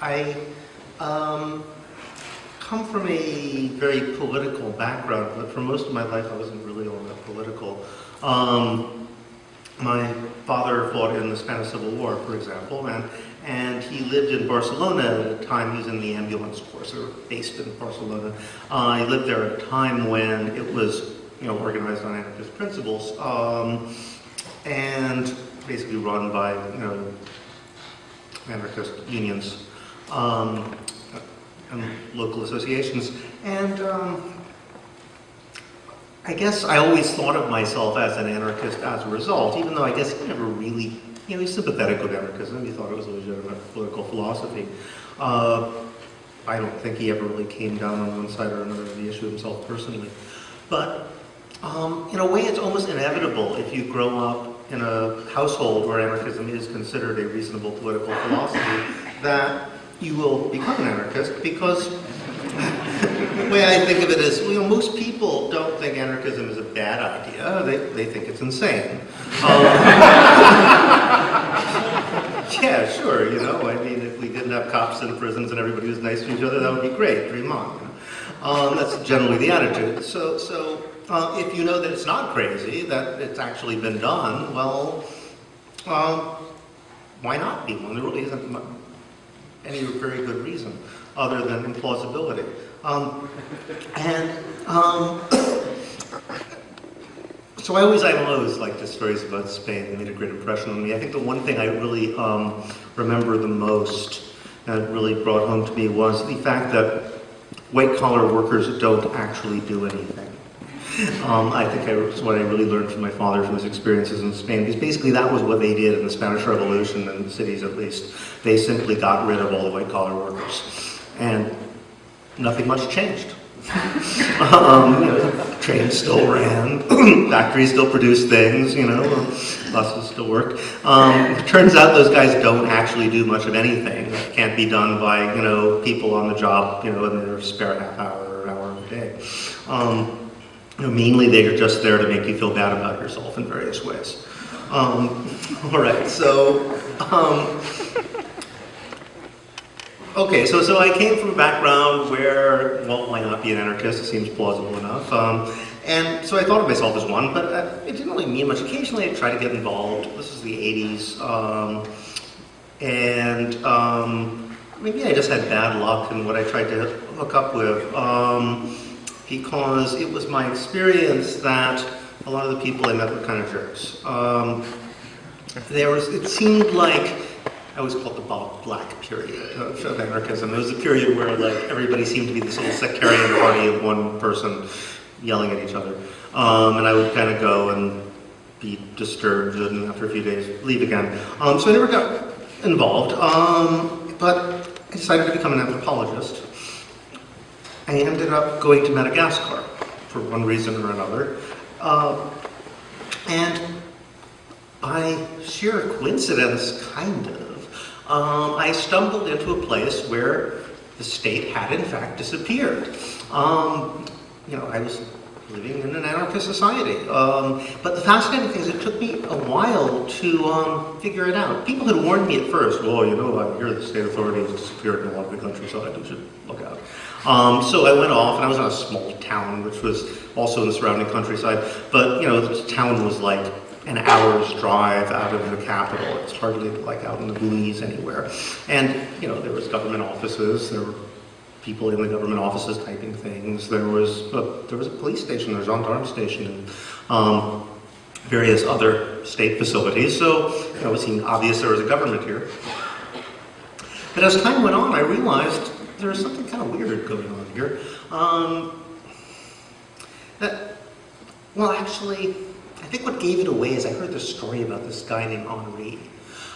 I come from a very political background, but for most of my life I wasn't really all that political. My father fought in the Spanish Civil War, for example, and he lived in Barcelona at a time. He was in the ambulance corps, so based in Barcelona. He lived there at a time when it was, organized on anarchist principles, and basically run by, anarchist unions and local associations. And I guess I always thought of myself as an anarchist as a result, even though I guess he never really, he's sympathetic with anarchism. He thought it was a legitimate political philosophy. I don't think he ever really came down on one side or another of the issue himself personally. But in a way, it's almost inevitable if you grow up in a household where anarchism is considered a reasonable political philosophy that you will become an anarchist, because the way I think of it is, most people don't think anarchism is a bad idea. They think it's insane. Yeah, sure, I mean, if we didn't have cops in prisons and everybody was nice to each other, that would be great, dream on. That's generally the attitude. So if you know that it's not crazy, that it's actually been done, well, why not be one? There really isn't any very good reason other than implausibility. So I always like the stories about Spain. They made a great impression on me. I think the one thing I really remember the most and really brought home to me was the fact that white-collar workers don't actually do anything. I think that's what I really learned from my father, from his experiences in Spain, because basically that was what they did in the Spanish Revolution, in the cities at least. They simply got rid of all the white-collar workers, and nothing much changed. Trains still ran, factories still produced things, buses still worked. It turns out those guys don't actually do much of anything. That can't be done by, people on the job, in their spare half hour or hour of the day. Mainly they are just there to make you feel bad about yourself in various ways. All right, so, okay, so I came from a background where, well, why not be an anarchist? It seems plausible enough. And so I thought of myself as one, but it didn't really mean much. Occasionally I'd try to get involved. This is the 80s. Maybe I just had bad luck in what I tried to hook up with. Because it was my experience that a lot of the people I met were kind of jerks. It seemed like, I always call it the Bob Black period of anarchism. It was a period where everybody seemed to be this little sectarian party of one person yelling at each other. And I would kind of go and be disturbed and after a few days leave again. So I never got involved, but I decided to become an anthropologist. I ended up going to Madagascar for one reason or another. And by sheer coincidence, kind of, I stumbled into a place where the state had in fact disappeared. I was living in an anarchist society. But the fascinating thing is it took me a while to figure it out. People had warned me at first, well, I hear the state authorities disappeared in a lot of the countryside, you should look out. So I went off, and I was in a small town, which was also in the surrounding countryside, but, the town was like an hour's drive out of the capital. It's hardly out in the boonies anywhere. And, there was government offices, there were people in the government offices typing things, there was a police station, there was a gendarme station, and various other state facilities, so, it seemed obvious there was a government here. But as time went on, I realized there was something kind of weird going on here. Actually, I think what gave it away is I heard this story about this guy named Henri,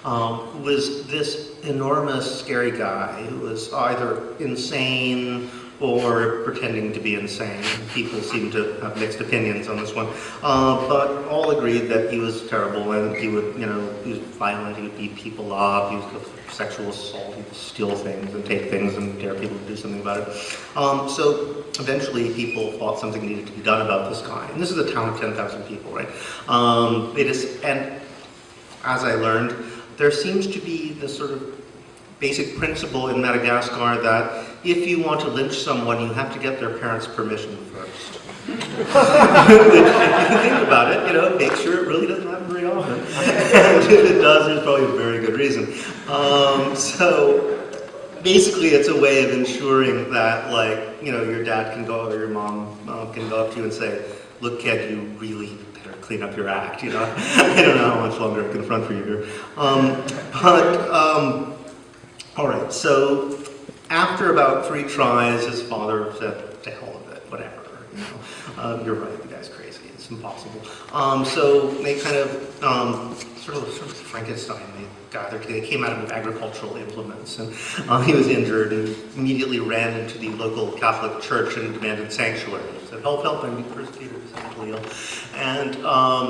who was this enormous, scary guy who was either insane or pretending to be insane. People seem to have mixed opinions on this one, but all agreed that he was terrible, and he would, he was violent, he would beat people up, he was sexual assault, he would steal things and take things and dare people to do something about it. So eventually people thought something needed to be done about this guy. And this is a town of 10,000 people, right? And as I learned, there seems to be this sort of basic principle in Madagascar that if you want to lynch someone, you have to get their parents' permission first. If you think about it, make sure it really doesn't happen very often. And if it does, there's probably a very good reason. So basically, it's a way of ensuring that, your dad can go, or your mom can go up to you and say, "Look, kid, you really better clean up your act." I don't know how much longer I can front for you here. All right. So after about 3 tries, his father said, "To hell with it, whatever. You're right. The guy's crazy. It's impossible." So they kind of sort of Frankenstein. They came out with agricultural implements, and he was injured and immediately ran into the local Catholic church and demanded sanctuary. He said, "Help, help, I'm being persecuted, I'm mentally ill." And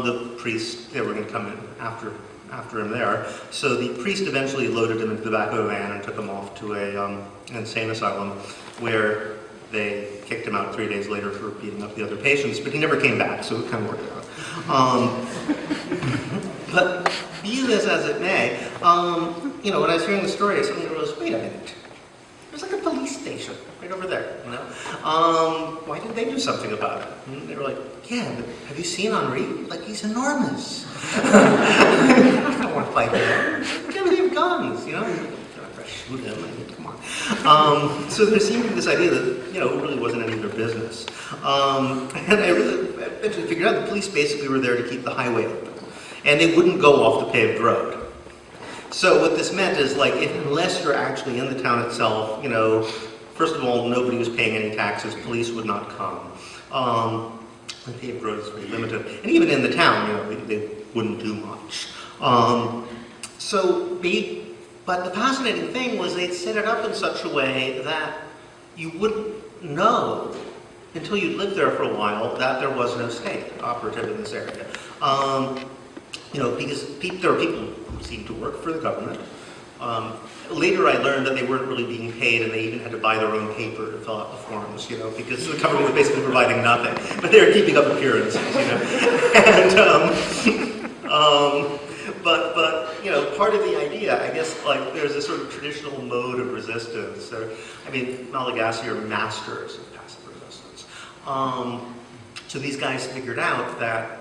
the priest, they were going to come in after him there. So the priest eventually loaded him into the back of a van and took him off to an insane asylum, where they kicked him out 3 days later for beating up the other patients, but he never came back, so it kind of worked out. But be this as it may, when I was hearing the story, I suddenly realized, wait a minute, there's like a police station right over there, Why didn't they do something about it? And they were like, yeah, but have you seen Henri? He's enormous. I don't want to fight him. They have guns, shoot him, come on. So there seemed to be this idea that, it really wasn't any of their business. And I eventually figured out the police basically were there to keep the highway open. And they wouldn't go off the paved road. So what this meant is, unless you're actually in the town itself, first of all, nobody was paying any taxes, police would not come. The paved road is very limited. And even in the town, they wouldn't do much. But the fascinating thing was they'd set it up in such a way that you wouldn't know until you'd lived there for a while that there was no state operative in this area. Because there are people who seemed to work for the government. Later I learned that they weren't really being paid, and they even had to buy their own paper to fill out the forms, because the government was basically providing nothing. But they were keeping up appearances, But part of the idea, I guess, there's a sort of traditional mode of resistance. Malagasy are masters of passive resistance. So these guys figured out that,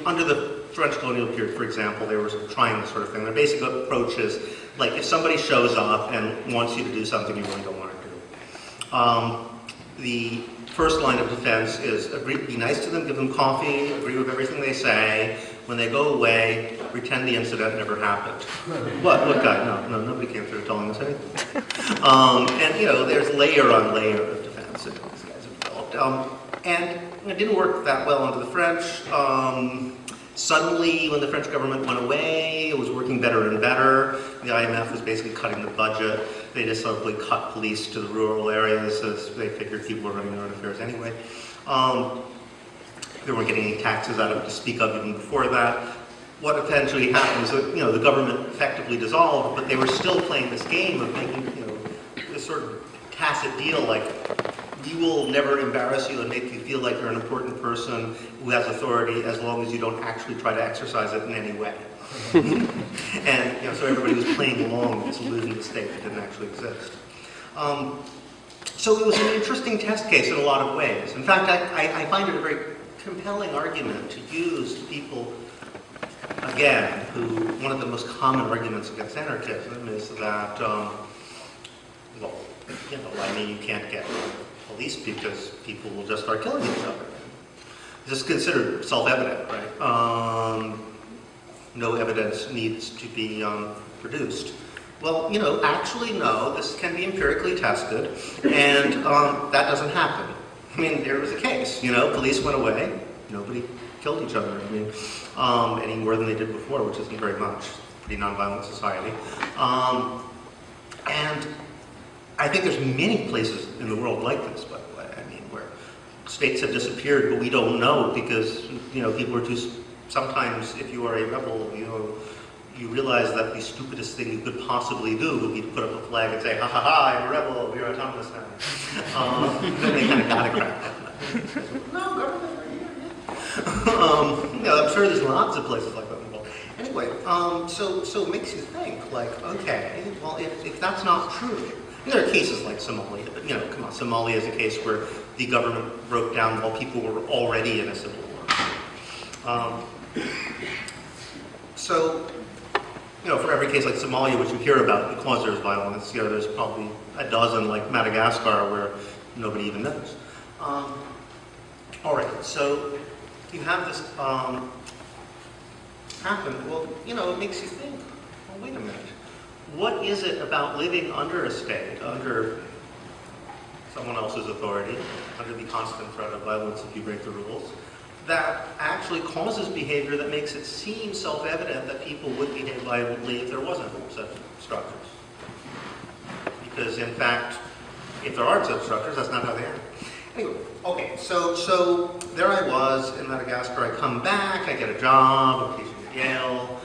under the French colonial period, for example, they were trying this sort of thing. Their basic approach is, if somebody shows up and wants you to do something you really don't want to do. The first line of defense is be nice to them, give them coffee, agree with everything they say. When they go away, pretend the incident never happened. What guy? No, nobody came through telling us anything. There's layer on layer of defense that these guys have developed. And it didn't work that well under the French. Suddenly, when the French government went away, it was working better and better. The IMF was basically cutting the budget. They just suddenly cut police to the rural areas as they figured people were running their own affairs anyway. They weren't getting any taxes out of it to speak of even before that. What eventually happened was that, the government effectively dissolved, but they were still playing this game of making, this sort of tacit deal, we will never embarrass you and make you feel like you're an important person who has authority as long as you don't actually try to exercise it in any way. And so everybody was playing along with this illusion state that didn't actually exist. So it was an interesting test case in a lot of ways. In fact, I find it a very compelling argument to use to people, again, who one of the most common arguments against anarchism is that, you can't get police because people will just start killing each other. This is considered self-evident, right? No evidence needs to be produced. Well, actually no, this can be empirically tested, and that doesn't happen. There was a case, police went away, nobody killed each other, any more than they did before, which isn't very much. Pretty nonviolent society. And I think there's many places in the world like this, by the way, where states have disappeared, but we don't know because, people are too, sometimes if you are a rebel, you realize that the stupidest thing you could possibly do would be to put up a flag and say, ha ha ha, I'm a rebel, we're autonomous now. Then they kind of got to crack that. No, government right here, yeah. I'm sure there's lots of places like that in the world. And anyway, so it makes you think, like, okay, well, if that's not true, and there are cases like Somalia, but, come on, Somalia is a case where the government broke down while people were already in a civil war. So, for every case like Somalia, which you hear about because there's violence, there's probably a dozen like Madagascar where nobody even knows. All right, so you have this happen. Well, it makes you think, well, wait a minute. What is it about living under a state, under someone else's authority, under the constant threat of violence if you break the rules, that actually causes behavior that makes it seem self-evident that people would behave violently if there wasn't such structures? Because in fact, if there aren't such structures, that's not how they are. Anyway, okay, so there I was in Madagascar. I come back, I get a job, I'm teaching at Yale.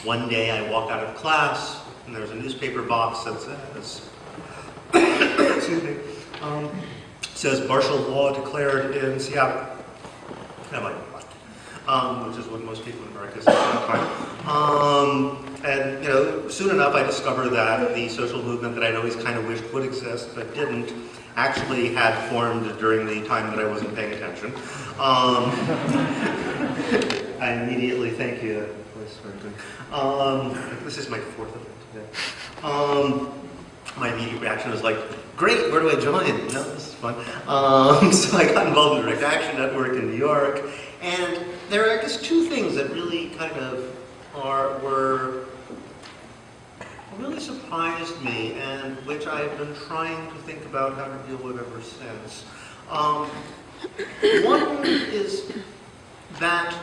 One day I walk out of class, and there's a newspaper box that says, excuse me, says martial law declared in Seattle. Which is what most people in America say. And soon enough I discovered that the social movement that I'd always kind of wished would exist but didn't actually had formed during the time that I wasn't paying attention. I immediately, thank you. This is my fourth event today. My immediate reaction was like, great, where do I join? No, this is fun. So I got involved in the Direct Action Network in New York, and there are, I guess, two things that really kind of really surprised me, and which I've been trying to think about how to deal with ever since. One is that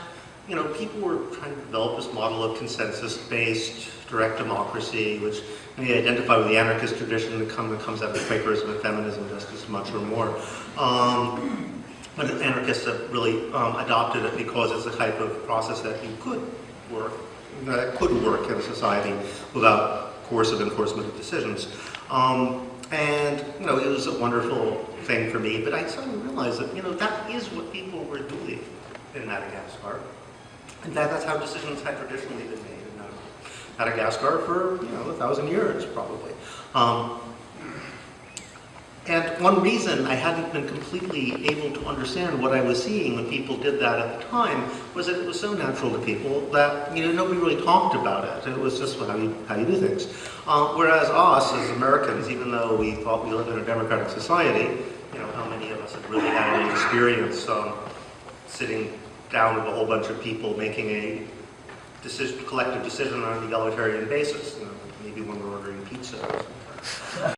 people were trying to develop this model of consensus-based direct democracy, which we identify with the anarchist tradition that comes out of Quakerism and feminism just as much or more. But anarchists have really adopted it because it's the type of process that could work in a society without coercive enforcement of decisions. And it was a wonderful thing for me, but I suddenly realized that that is what people were doing in Madagascar. And that's how decisions had traditionally been made in Madagascar for 1,000 years, probably. And one reason I hadn't been completely able to understand what I was seeing when people did that at the time was that it was so natural to people that nobody really talked about it. It was just how you do things. Whereas us as Americans, even though we thought we lived in a democratic society, how many of us have really had any experience sitting down with a whole bunch of people making a collective decision on an egalitarian basis? Maybe when we're ordering pizza or something.